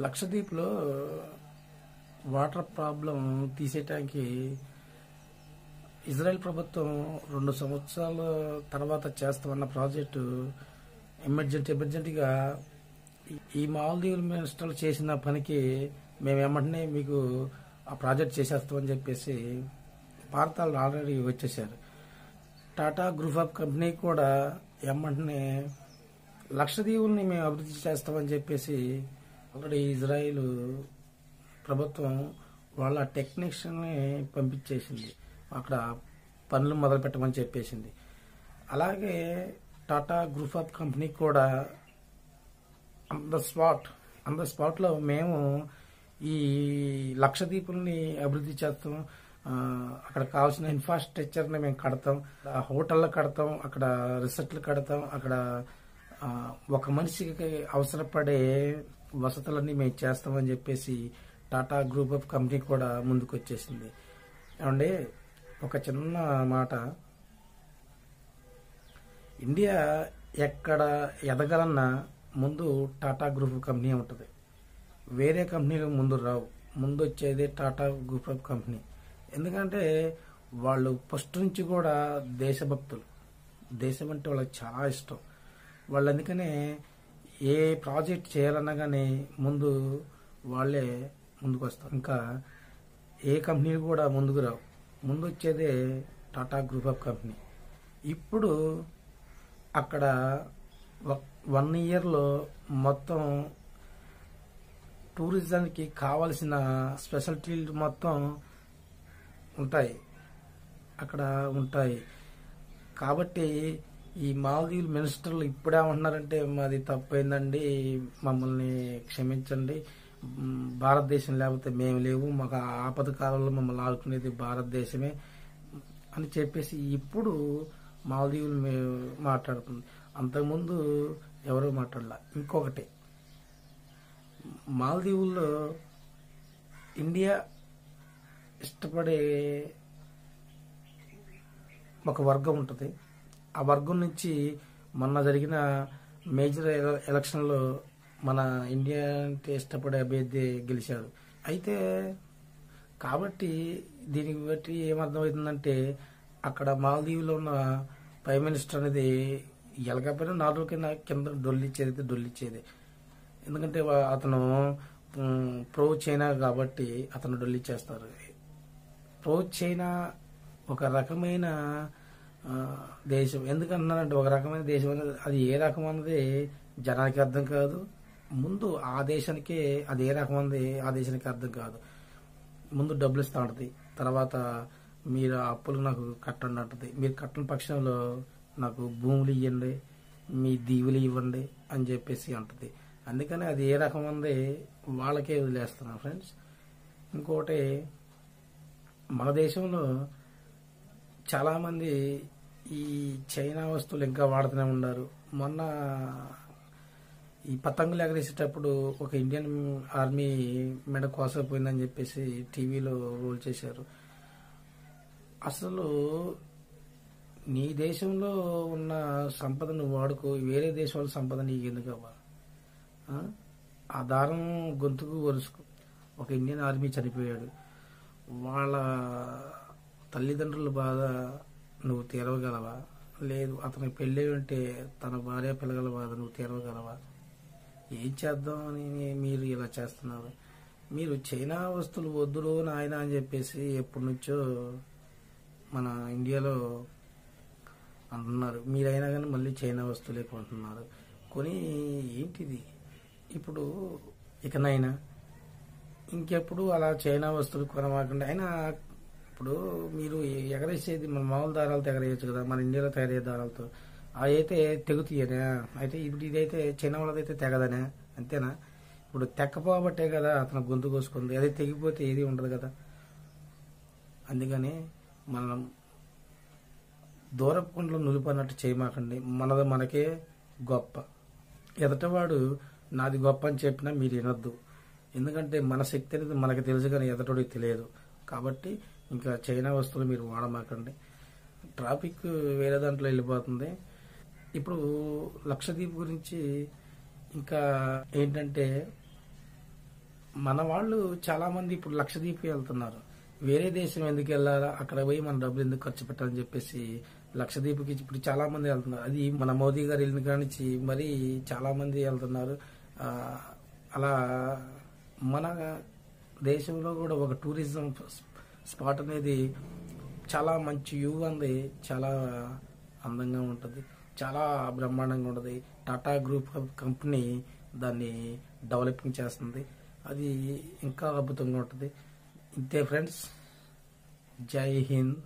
లక్షద్వీప్లో water problem తీసేయటానికి Israel ప్రభుత్వం 2 సంవత్సరాల తర్వాత చేస్తామన్న ప్రాజెక్టు ఎమర్జెంటీగా ఈ మాల్దీవుల మినిస్టర్లు చేసిన పనికి మేము వెంటనే మీకు ఆ ప్రాజెక్ట్ చేసేస్తామని చెప్పేసి భారతాలు ఆల్రెడీ వచ్చేసారు. టాటా గ్రూప్ ఆఫ్ కంపెనీ కూడా వెంటనే లక్షద్వీపుల్ని మేము అభివృద్ధి చేస్తామని చెప్పేసి ఆల్రెడీ ఇజ్రాయిల్ ప్రభుత్వం వాళ్ళ టెక్నీషియన్ని పంపించేసింది, అక్కడ పనులు మొదలు పెట్టమని చెప్పేసింది. అలాగే టాటా గ్రూప్ ఆఫ్ కంపెనీ కూడా ఆన్ ద స్పాట్లో మేము ఈ లక్షద్వీపుల్ని అభివృద్ధి చేస్తాం, అక్కడ కావాల్సిన ఇన్ఫ్రాస్ట్రక్చర్ని మేము కడతాం, హోటళ్ళు కడతాం, అక్కడ రిసార్ట్లు కడతాం, అక్కడ ఒక మనిషికి అవసరపడే వసతులన్నీ మేము చేస్తామని చెప్పేసి టాటా గ్రూప్ ఆఫ్ కంపెనీ కూడా ముందుకు వచ్చేసింది. ఏమంటే ఒక చిన్న మాట, ఇండియా ఎక్కడ ఎదగాలన్నా ముందు టాటా గ్రూప్ ఆఫ్ కంపెనీ ఉంటుంది, వేరే కంపెనీలు ముందు రావు, ముందు వచ్చేది టాటా గ్రూప్ ఆఫ్ కంపెనీ. ఎందుకంటే వాళ్ళు ఫస్ట్ నుంచి కూడా దేశభక్తులు, దేశం అంటే వాళ్ళకి చాలా ఇష్టం. వాళ్ళు అందుకనే ఏ ప్రాజెక్ట్ చేయాలన్నా కానీ ముందు వాళ్ళే ముందుకు వస్తారు, ఇంకా ఏ కంపెనీలు కూడా ముందుకు రావు, ముందు వచ్చేదే టాటా గ్రూప్ ఆఫ్ కంపెనీ. ఇప్పుడు అక్కడ 1 ఇయర్లో మొత్తం టూరిజానికి కావలసిన స్పెషాలిటీలు మొత్తం ఉంటాయి. కాబట్టి ఈ మాల్దీవుల మినిస్టర్లు ఇప్పుడేమంటున్నారంటే మాది తప్పైందండి, మమ్మల్ని క్షమించండి, భారతదేశం లేకపోతే మేము లేవు, మాకు ఆపద కాలంలో మమ్మల్ని ఆడుకునేది భారతదేశమే అని చెప్పేసి ఇప్పుడు మాల్దీవులు మాట్లాడుతుంది. అంతకుముందు ఎవరో మాట్లాడలా. ఇంకొకటి, మాల్దీవుల్లో ఇండియా ఇష్టపడే ఒక వర్గం ఉంటుంది. ఆ వర్గం నుంచి మొన్న జరిగిన మేజర్ ఎలక్షన్లో మన ఇండియా అంటే ఇష్టపడే అభ్యర్థి గెలిచాడు. అయితే కాబట్టి దీనికి బట్టి ఏమర్థమవుతుందంటే అక్కడ మాల్దీవులో ఉన్న ప్రైమ్ మినిస్టర్ అనేది ఎలకపోయినా 4 రోజులకైనా కింద డొల్లిచ్చేది. ఎందుకంటే అతను ప్రో చైనా కాబట్టి అతను డొల్లిచ్చేస్తారు. ప్రో చైనా ఒక రకమైన దేశం. ఎందుకంటున్నారంటే ఒక రకమైన దేశం అనేది అది ఏ రకం అన్నది జనానికి అర్థం కాదు, ముందు ఆ దేశానికే అది ఏ రకం అన్నది ఆ దేశానికి అర్థం కాదు. ముందు డబ్బులు ఇస్తా ఉంటుంది, తర్వాత మీరు అప్పులు నాకు కట్టండి అంటుంది, మీరు కట్టని పక్షంలో నాకు భూములు ఇవ్వండి, మీ దీవులు ఇవ్వండి అని చెప్పేసి అంటుంది. అందుకని అది ఏ రకం ఉంది వాళ్ళకే వదిలేస్తున్నాం ఫ్రెండ్స్. ఇంకోటి, మన దేశంలో చాలామంది ఈ చైనా వస్తువులు ఇంకా వాడుతూనే ఉన్నారు. మొన్న ఈ పతంగులు ఎగరేసేటప్పుడు ఒక ఇండియన్ ఆర్మీ మెడ కోసపోయిందని చెప్పేసి టీవీలో రోల్ చేశారు. అసలు నీ దేశంలో ఉన్న సంపదను వాడుకో, వేరే దేశం వాళ్ళ సంపద నీకు ఎందుకు అవ్వాలి? ఆ దారం గొంతుకు వరుసుకో. ఒక ఇండియన్ ఆర్మీ చనిపోయాడు, వాళ్ళ తల్లిదండ్రుల బాధ నువ్వు తీరవగలవా? లేదు, అతనికి పెళ్ళి ఉంటే తన భార్య పిల్లల బాధ నువ్వు తీరవగలవా? ఏం చేద్దామని మీరు ఇలా చేస్తున్నారు? మీరు చైనా వస్తువులు వద్దురు నాయన అని చెప్పేసి ఎప్పటి నుంచో మన ఇండియాలో అంటున్నారు. మీరైనా కానీ మళ్ళీ చైనా వస్తువులే కొంటున్నారు. కొని ఏంటిది ఇప్పుడు? ఇకనైనా ఇంకెప్పుడు అలా చైనా వస్తువులు కొనమాకండి. అయినా ఇప్పుడు మీరు ఎగరేసేది మన మామూలు దారాలతో ఎగరేయచ్చు కదా, మన ఇండియాలో తయారయ్యే దారాలతో. అవి అయితే తెగుతాయనే. అయితే ఇప్పుడు ఇదైతే చైనా వాళ్ళదైతే తెగదనే, అంతేనా? ఇప్పుడు తెక్కపోబట్టే కదా అతను గొంతు కోసుకుంది, అదే తెగిపోతే ఏది ఉండదు కదా. అందుకని మనం దూరపు కుండలో నులిపన్నట్టు చేయమాకండి. మనది మనకే గొప్ప. ఎదటవాడు నాది గొప్ప అని చెప్పినా మీరు వినొద్దు. ఎందుకంటే మన శక్తి అనేది మనకు తెలుసు కానీ ఎదటోడికి తెలియదు. కాబట్టి ఇంకా చైనా వస్తువులు మీరు వాడమాకండి. ట్రాఫిక్ వేరే దాంట్లో వెళ్ళిపోతుంది. ఇప్పుడు లక్షద్వీప్ గురించి ఇంకా ఏంటంటే మన వాళ్ళు చాలా మంది ఇప్పుడు లక్షద్వీప్ వెళ్తున్నారు. వేరే దేశం ఎందుకు వెళ్ళాలా, అక్కడ పోయి మన డబ్బులు ఎందుకు ఖర్చు పెట్టాలని చెప్పేసి లక్షద్వీప్కి ఇప్పుడు చాలా మంది వెళ్తున్నారు. అది మన మోదీ గారు వెళ్ళిన కానించి మరి చాలా మంది వెళ్తున్నారు. ఆ, అలా మన దేశంలో కూడా ఒక టూరిజం స్పాట్ అనేది చాలా మంచి వ్యూ ఉంది, చాలా అందంగా ఉంటుంది, చాలా బ్రహ్మాండంగా ఉంటుంది. టాటా గ్రూప్ ఆఫ్ కంపెనీ దాన్ని డెవలపింగ్ చేస్తుంది. అది ఇంకా అద్భుతంగా ఉంటుంది. ఇంతే ఫ్రెండ్స్, జై హింద్.